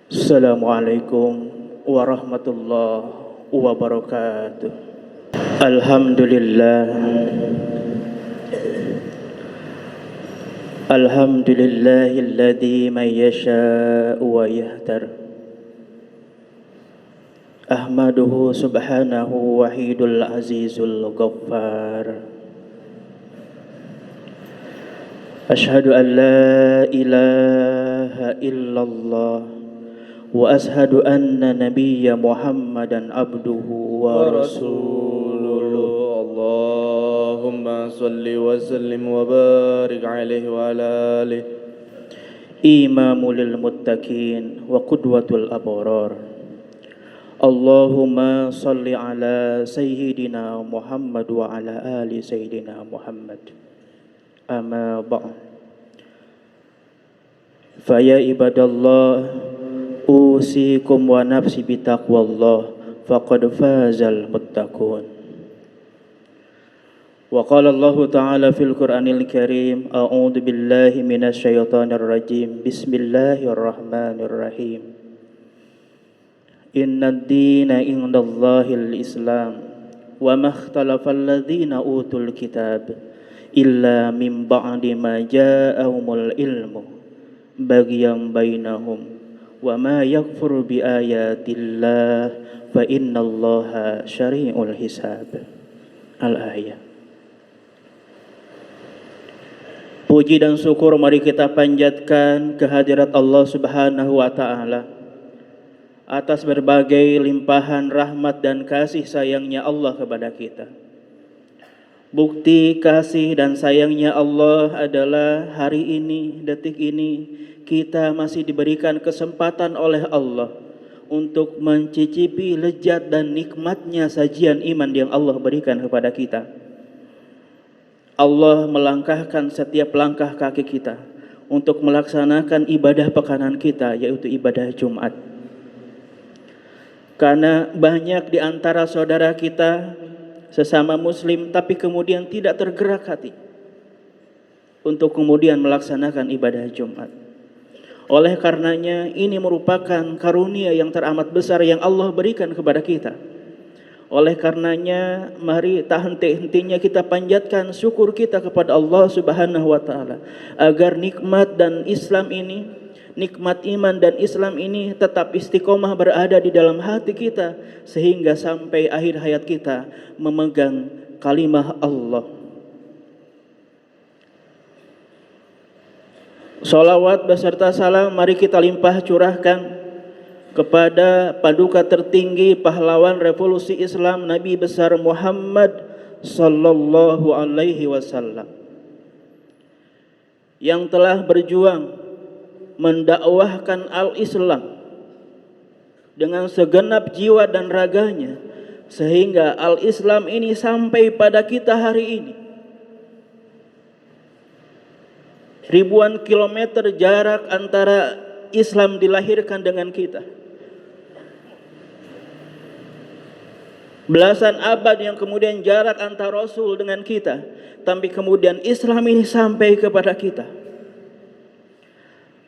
Assalamualaikum warahmatullahi wabarakatuh. Alhamdulillah, alhamdulillahilladzi man yasha'u wa yahtar. Ahmaduhu subhanahu wahidul azizul ghaffar. Ashhadu an la ilaha illallah wa ashhadu anna nabiyya Muhammadan abduhu wa rasuluh. Allahumma salli wa sallim wa barik alaihi wa ala alihi. Imamul muttaqin wa qudwatul abrar. Allahumma salli ala sayyidina Muhammad wa ala ali sayyidina Muhammad. Amma ba'd. Fa ya ibadallah, usikum wa nafsi bitaqwallah, faqad fazal muttaqun. Wa qala Allah ta'ala fil Qur'anil Karim, a'udzu billahi minasy syaithanir rajim. Bismillahirrahmanirrahim. Innad dina indallahil Islam wa makhtalafal ladzina utul kitab illa min ba'di ma ja'ahumul ilmu baghyan bainahum wa ma yakfur bi ayatillah fa innallaha syari'ul hisab. Al-ayah. Puji dan syukur mari kita panjatkan kehadirat Allah Subhanahu wa taala atas berbagai limpahan rahmat dan kasih sayangnya Allah kepada kita. Bukti kasih dan sayangnya Allah adalah hari ini, detik ini, kita masih diberikan kesempatan oleh Allah untuk mencicipi lezat dan nikmatnya sajian iman yang Allah berikan kepada kita. Allah melangkahkan setiap langkah kaki kita untuk melaksanakan ibadah pekanan kita, yaitu ibadah Jumat. Karena banyak di antara saudara kita sesama muslim tapi kemudian tidak tergerak hati untuk kemudian melaksanakan ibadah Jumat. Oleh karenanya ini merupakan karunia yang teramat besar yang Allah berikan kepada kita. Oleh karenanya mari tak henti-hentinya kita panjatkan syukur kita kepada Allah Subhanahu wa taala agar nikmat dan Islam ini, nikmat iman dan Islam ini tetap istiqomah berada di dalam hati kita sehingga sampai akhir hayat kita memegang kalimah Allah. Salawat beserta salam mari kita limpah curahkan kepada paduka tertinggi pahlawan revolusi Islam Nabi besar Muhammad sallallahu alaihi wasallam yang telah berjuang mendakwahkan al-Islam dengan segenap jiwa dan raganya sehingga al-Islam ini sampai pada kita hari ini. Ribuan kilometer jarak antara Islam dilahirkan dengan kita. Belasan abad yang kemudian jarak antara Rasul dengan kita, tapi kemudian Islam ini sampai kepada kita.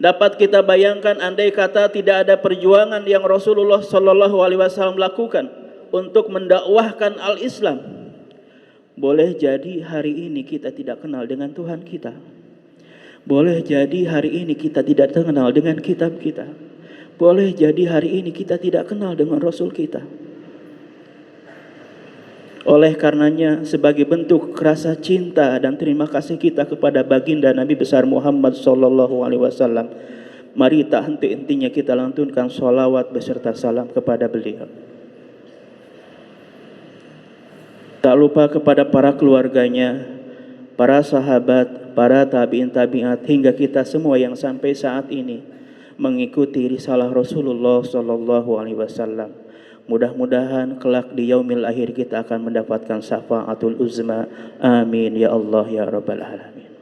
Dapat kita bayangkan andai kata tidak ada perjuangan yang Rasulullah Shallallahu Alaihi Wasallam lakukan untuk mendakwahkan al-Islam, boleh jadi hari ini kita tidak kenal dengan Tuhan kita. Boleh jadi hari ini kita tidak kenal dengan kitab kita. Boleh jadi hari ini kita tidak kenal dengan Rasul kita. Oleh karenanya sebagai bentuk rasa cinta dan terima kasih kita kepada baginda Nabi besar Muhammad sallallahu alaihi wasallam, mari tak henti-hentinya kita lantunkan sholawat beserta salam kepada beliau. Tak lupa kepada para keluarganya, para sahabat, para tabi'in tabi'at hingga kita semua yang sampai saat ini mengikuti risalah Rasulullah sallallahu alaihi wasallam. Mudah-mudahan kelak di yaumil akhir kita akan mendapatkan syafaatul uzma. Amin ya Allah ya rabbal alamin.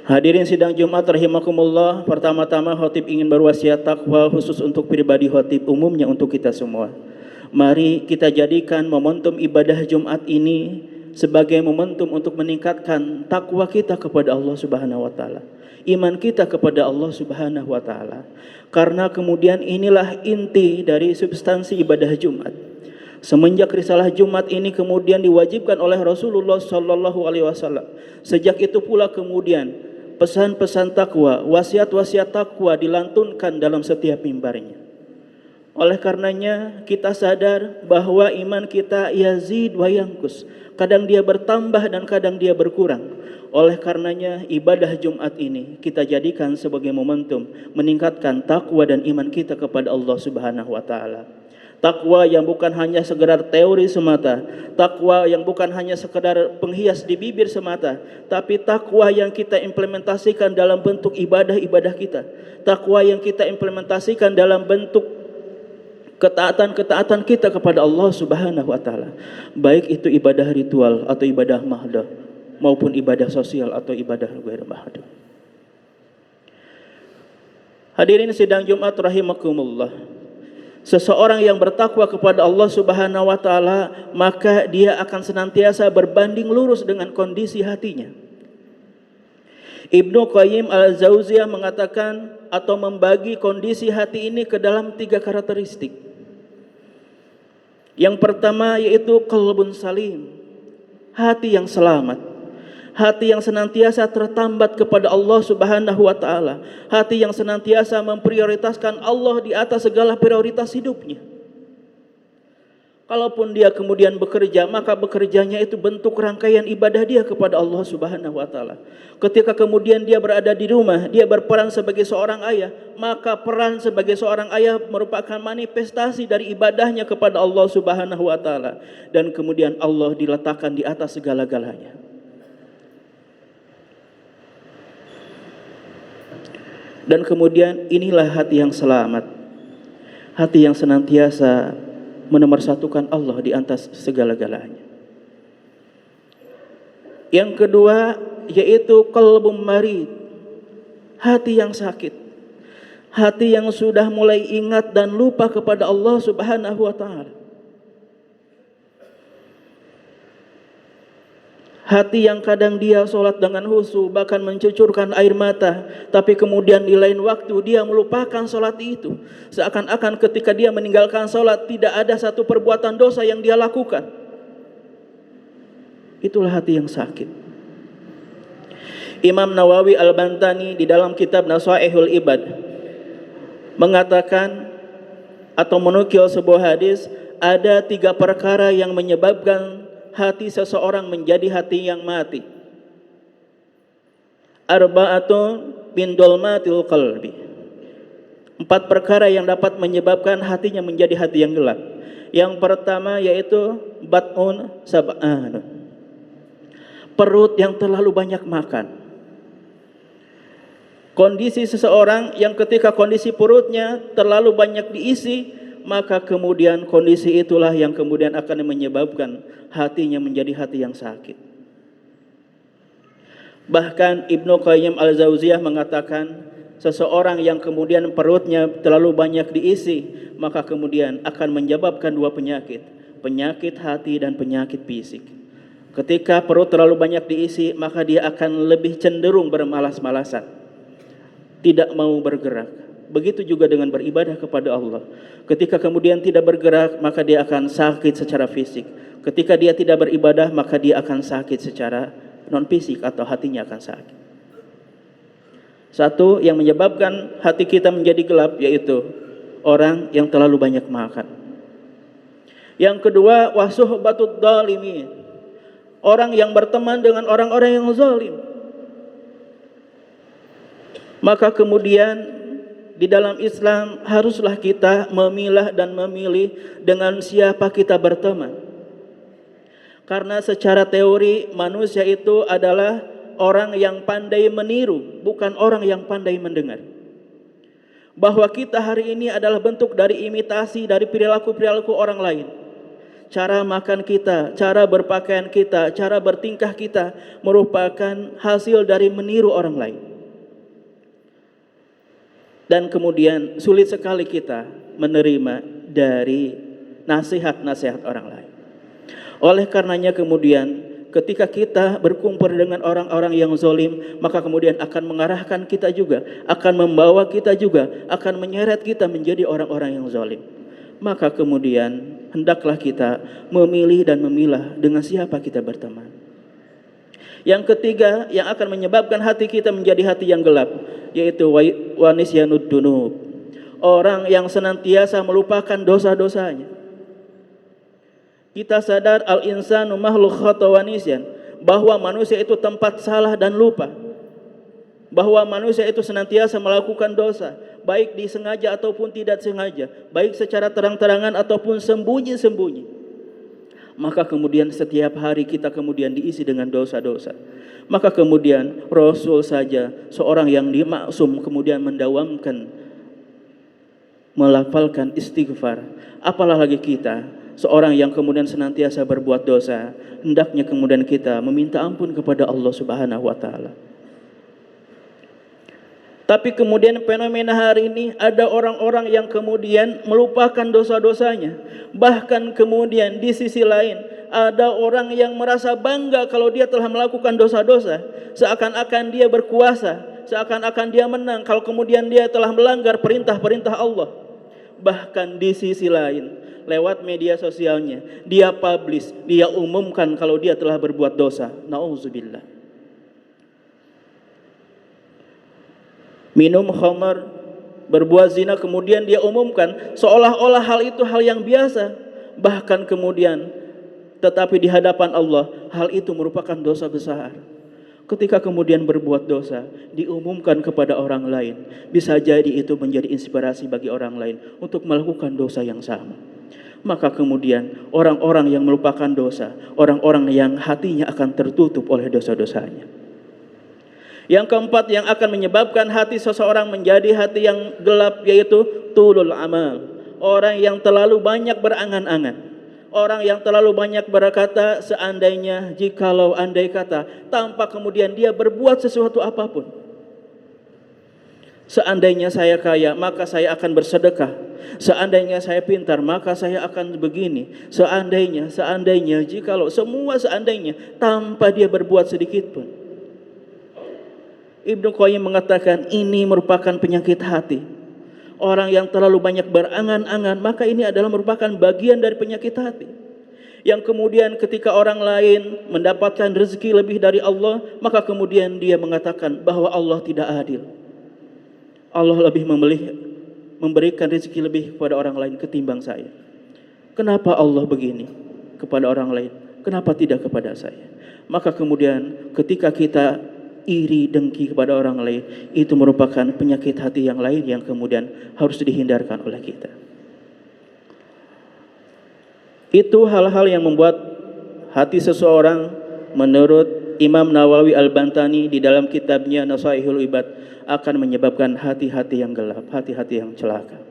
Hadirin sidang Jumat rahimakumullah, pertama-tama khotib ingin berwasiat takwa khusus untuk pribadi khotib, umumnya untuk kita semua. Mari kita jadikan momentum ibadah Jumat ini sebagai momentum untuk meningkatkan takwa kita kepada Allah Subhanahu wa taala, iman kita kepada Allah Subhanahu wa taala. Karena kemudian inilah inti dari substansi ibadah Jumat. Semenjak risalah Jumat ini kemudian diwajibkan oleh Rasulullah sallallahu alaihi wasallam. Sejak itu pula kemudian pesan-pesan takwa, wasiat-wasiat takwa dilantunkan dalam setiap mimbarnya. Oleh karenanya kita sadar bahwa iman kita yazid wa yanqus. Kadang dia bertambah dan kadang dia berkurang. Oleh karenanya ibadah Jumat ini kita jadikan sebagai momentum meningkatkan takwa dan iman kita kepada Allah Subhanahu wa taala. Takwa yang bukan hanya sekedar teori semata, takwa yang bukan hanya sekedar penghias di bibir semata, tapi takwa yang kita implementasikan dalam bentuk ibadah-ibadah kita. Takwa yang kita implementasikan dalam bentuk ketaatan-ketaatan kita kepada Allah Subhanahu wa taala. Baik itu ibadah ritual atau ibadah mahdoh maupun ibadah sosial atau ibadah ghair mahdoh. Hadirin sidang Jumat rahimakumullah. Seseorang yang bertakwa kepada Allah Subhanahu wa taala, maka dia akan senantiasa berbanding lurus dengan kondisi hatinya. Ibnu Qayyim al-Jauziyah mengatakan atau membagi kondisi hati ini ke dalam 3 karakteristik. Yang pertama yaitu qalbun salim, hati yang selamat. Hati yang senantiasa tertambat kepada Allah Subhanahu wa taala, hati yang senantiasa memprioritaskan Allah di atas segala prioritas hidupnya. Kalaupun dia kemudian bekerja, maka bekerjanya itu bentuk rangkaian ibadah dia kepada Allah Subhanahu wa taala. Ketika kemudian dia berada di rumah, dia berperan sebagai seorang ayah, maka peran sebagai seorang ayah merupakan manifestasi dari ibadahnya kepada Allah Subhanahu wa taala, dan kemudian Allah diletakkan di atas segala-galanya. Dan kemudian inilah hati yang selamat, hati yang senantiasa menomorsatukan Allah di atas segala-galanya. Yang kedua yaitu qalbum marid, hati yang sakit, hati yang sudah mulai ingat dan lupa kepada Allah Subhanahu wa taala. Hati yang kadang dia sholat dengan khusyuk, bahkan mencucurkan air mata, tapi kemudian di lain waktu dia melupakan sholat itu. Seakan-akan ketika dia meninggalkan sholat tidak ada satu perbuatan dosa yang dia lakukan. Itulah hati yang sakit. Imam Nawawi Al-Bantani di dalam kitab Nasaihul Ibad mengatakan atau menukil sebuah hadis, ada 3 perkara yang menyebabkan hati seseorang menjadi hati yang mati. Arba'atun min dolmatil qalbi. 4 perkara yang dapat menyebabkan hatinya menjadi hati yang gelap. Yang pertama yaitu bat'un sab'an, perut yang terlalu banyak makan. Kondisi seseorang yang ketika kondisi perutnya terlalu banyak diisi, maka kemudian kondisi itulah yang kemudian akan menyebabkan hatinya menjadi hati yang sakit. Bahkan Ibnu Qayyim al-Jauziyah mengatakan, seseorang yang kemudian perutnya terlalu banyak diisi, maka kemudian akan menyebabkan 2 penyakit, penyakit hati dan penyakit fisik. Ketika perut terlalu banyak diisi, maka dia akan lebih cenderung bermalas-malasan, tidak mau bergerak. Begitu juga dengan beribadah kepada Allah. Ketika kemudian tidak bergerak, maka dia akan sakit secara fisik. Ketika dia tidak beribadah, maka dia akan sakit secara non-fisik atau hatinya akan sakit. Satu yang menyebabkan hati kita menjadi gelap yaitu orang yang terlalu banyak makan. Yang kedua, wasuhbatud dzalimin, orang yang berteman dengan orang-orang yang zalim. Maka kemudian di dalam Islam haruslah kita memilah dan memilih dengan siapa kita berteman. Karena secara teori manusia itu adalah orang yang pandai meniru, bukan orang yang pandai mendengar. Bahwa kita hari ini adalah bentuk dari imitasi dari perilaku-perilaku orang lain. Cara makan kita, cara berpakaian kita, cara bertingkah kita merupakan hasil dari meniru orang lain. Dan kemudian sulit sekali kita menerima dari nasihat-nasihat orang lain. Oleh karenanya kemudian Ketika kita berkumpul dengan orang-orang yang zalim, maka kemudian akan mengarahkan kita juga, akan membawa kita juga, akan menyeret kita menjadi orang-orang yang zalim. Maka kemudian hendaklah kita memilih dan memilah dengan siapa kita berteman. Yang ketiga yang akan menyebabkan hati kita menjadi hati yang gelap, yaitu wanisyanud dunub. Orang yang senantiasa melupakan dosa-dosanya. Kita sadar al-insanu makhluk khata wa nisyan, bahwa manusia itu tempat salah dan lupa. Bahwa manusia itu senantiasa melakukan dosa, baik disengaja ataupun tidak sengaja, baik secara terang-terangan ataupun sembunyi-sembunyi. Maka kemudian setiap hari kita kemudian diisi dengan dosa-dosa. Maka kemudian Rasul saja, seorang yang dimaksum, kemudian mendawamkan, melafalkan istighfar. Apalah lagi kita, seorang yang kemudian senantiasa berbuat dosa, hendaknya kemudian kita meminta ampun kepada Allah Subhanahu wa taala. Tapi kemudian fenomena hari ini ada orang-orang yang kemudian melupakan dosa-dosanya. Bahkan kemudian di sisi lain ada orang yang merasa bangga kalau dia telah melakukan dosa-dosa, seakan-akan dia berkuasa, seakan-akan dia menang kalau kemudian dia telah melanggar perintah-perintah Allah. Bahkan di sisi lain, lewat media sosialnya, dia publish, dia umumkan kalau dia telah berbuat dosa. Na'udzubillah. Minum khamar, berbuat zina, kemudian dia umumkan seolah-olah hal itu hal yang biasa. Bahkan kemudian, tetapi di hadapan Allah, hal itu merupakan dosa besar. Ketika kemudian berbuat dosa, diumumkan kepada orang lain, bisa jadi itu menjadi inspirasi bagi orang lain untuk melakukan dosa yang sama. Maka kemudian orang-orang yang melupakan dosa, orang-orang yang hatinya akan tertutup oleh dosa-dosanya. Yang keempat yang akan menyebabkan hati seseorang menjadi hati yang gelap, yaitu tulul amal. Orang yang terlalu banyak berangan-angan. Orang yang terlalu banyak berkata seandainya, jikalau, andai kata, tanpa kemudian dia berbuat sesuatu apapun. Seandainya saya kaya, maka saya akan bersedekah. Seandainya saya pintar, maka saya akan begini. Seandainya, jikalau, semua seandainya, tanpa dia berbuat sedikit pun. Ibnu Qayyim mengatakan ini merupakan penyakit hati. Orang yang terlalu banyak berangan-angan, maka ini adalah merupakan bagian dari penyakit hati. Yang kemudian ketika orang lain mendapatkan rezeki lebih dari Allah, maka kemudian dia mengatakan bahwa Allah tidak adil. Allah lebih memberikan rezeki lebih kepada orang lain ketimbang saya. Kenapa Allah begini kepada orang lain? Kenapa tidak kepada saya? Maka kemudian ketika kita iri, dengki kepada orang lain, itu merupakan penyakit hati yang lain yang kemudian harus dihindarkan oleh kita. Itu hal-hal yang membuat hati seseorang, menurut Imam Nawawi Al-Bantani di dalam kitabnya Nasaihul Ibad, akan menyebabkan hati-hati yang gelap, hati-hati yang celaka.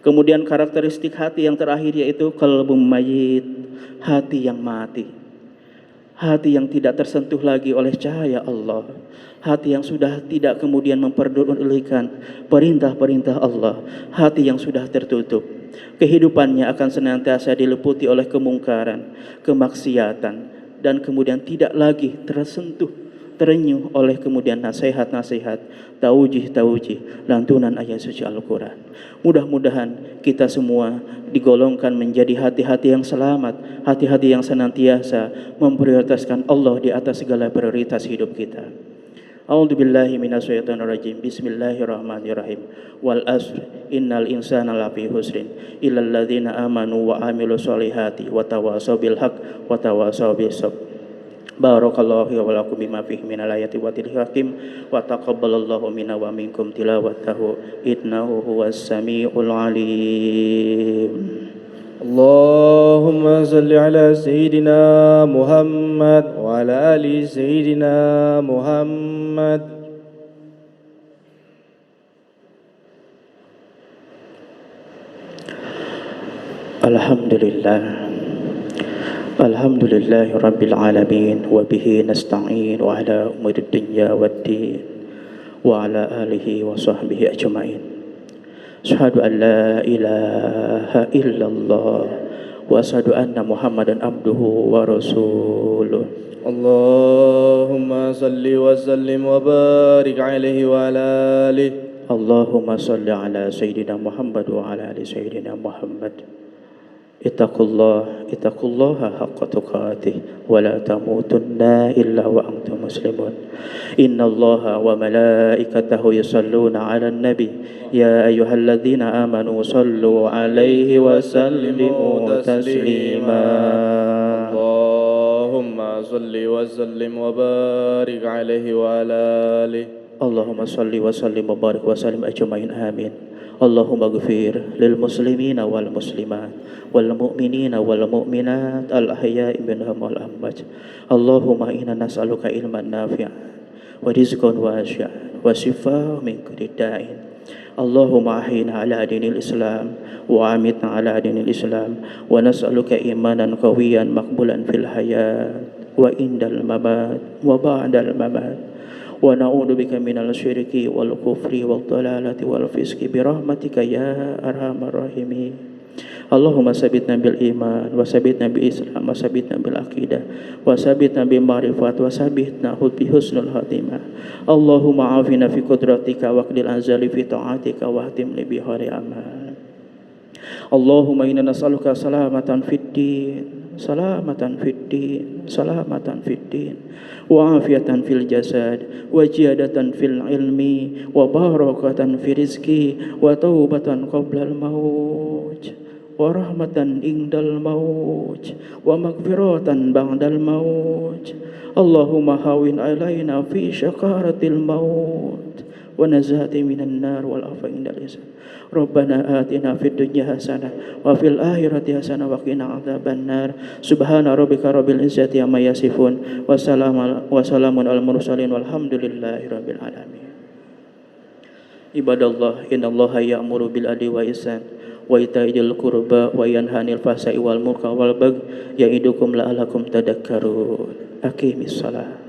Kemudian karakteristik hati yang terakhir yaitu qalbun mayyit, hati yang mati. Hati yang tidak tersentuh lagi oleh cahaya Allah. Hati yang sudah tidak kemudian memperdulikan perintah-perintah Allah. Hati yang sudah tertutup. Kehidupannya akan senantiasa diliputi oleh kemungkaran, kemaksiatan, dan kemudian tidak lagi tersentuh, terenyuh oleh kemudian nasihat-nasihat, taujih-taujih, lantunan ayat suci Al-Quran. Mudah-mudahan kita semua digolongkan menjadi hati-hati yang selamat, hati-hati yang senantiasa memprioritaskan Allah di atas segala prioritas hidup kita. A'udzubillahi minasyaitonirrajim. Bismillahirrahmanirrahim. Wal asr innal insana lafi husrin illal ladzina amanu wa amilus solihati wa tawasaw bil haqq wa tawasaw bis sabr. Barakallahu wa lakum bima fihi minal ayati wa tilil hakim wa taqabbalallahu minna wa minkum tilawatahu innahu huwas samiul alim. Allahumma salli ala Sayyidina Muhammad wa ala ali Sayyidina Muhammad. Alhamdulillah. Alhamdulillahi Rabbil Alamin. Wa bihi nasta'in wa ala umuri dunya waddin wa ala alihi wa sahbihi ajma'in. Asyhadu an la ilaha illallah wa asyhadu anna Muhammadan abduhu wa rasuluh. Allahumma salli wa sallim wa barik alaihi wa ala alihi. Allahumma salli ala Sayyidina Muhammad wa ala ali Sayyidina Muhammad. Ittaqullaha haqqa tuqatih wa la tamutunna illa wa antum muslimun. Innallaha wa malaikatahu yusalluna 'alan nabi ya ayyuhalladzina amanu sallu 'alaihi wa sallimu taslima. Allahumma salli wa sallim wa barik alaihi wa ala alihi. Allahumma salli wa sallim wa barik wa sallim ajmain amin. Allahumma ghfir lil muslimina wal muslimat wal mu'minina wal mu'minat al ahya'i minhum wal amwat. Allahumma inna nas'aluka ilman nafi'an wa rizqan wasi'an wa shifaa min kulli da'in. Allahumma ahyina ala dinil Islam wa amitna ala dinil Islam wa nas'aluka imanan qawiyan maqbulan fil hayat wa indal mamat wa ba'dal mamat. Wa na'udzu bika minal syirki wal kufri wal dhalalati wal fisqi bi rahmatika ya arhamar rahimin. Allahumma sabitna bil iman wa sabitna bil islam wa sabitna bil aqidah wa sabitna bil ma'rifat wa sabitna bi husnul khatimah. Allahumma afina fi qudratika wa qdil anzali fi ta'atika wa hatim li bihari amal. Allahumma inna nas'aluka salamatan fid din, salamatan fid din, salamatan fid din, wa afiyatan fil jasad, wa ziyadatan fil ilmi, wa barakatan fi rizki, wa taubatan qabla al maut, wa rahmatan indal maut, wa maghfiratan ba'dal maut. Allahumma hawin alaina fi syakaratil maut wa nazati minan nar wal afa indal hisab. Rabbana atina fid dunya hasanah wa fil akhirati hasanah wa qina adzaban nar. Subhana rabbika rabbil izzati amma yasifun wa salamun al mursalin walhamdulillahi rabbil alamin. Ibadallah, innallaha ya'muru bil adli wa ihsan wa ita'i dzil qurba wa yanha 'anil fahsya'i wal munkari wal bagyi ya'idukum la'allakum tadhakkarun. Aqimis shalah.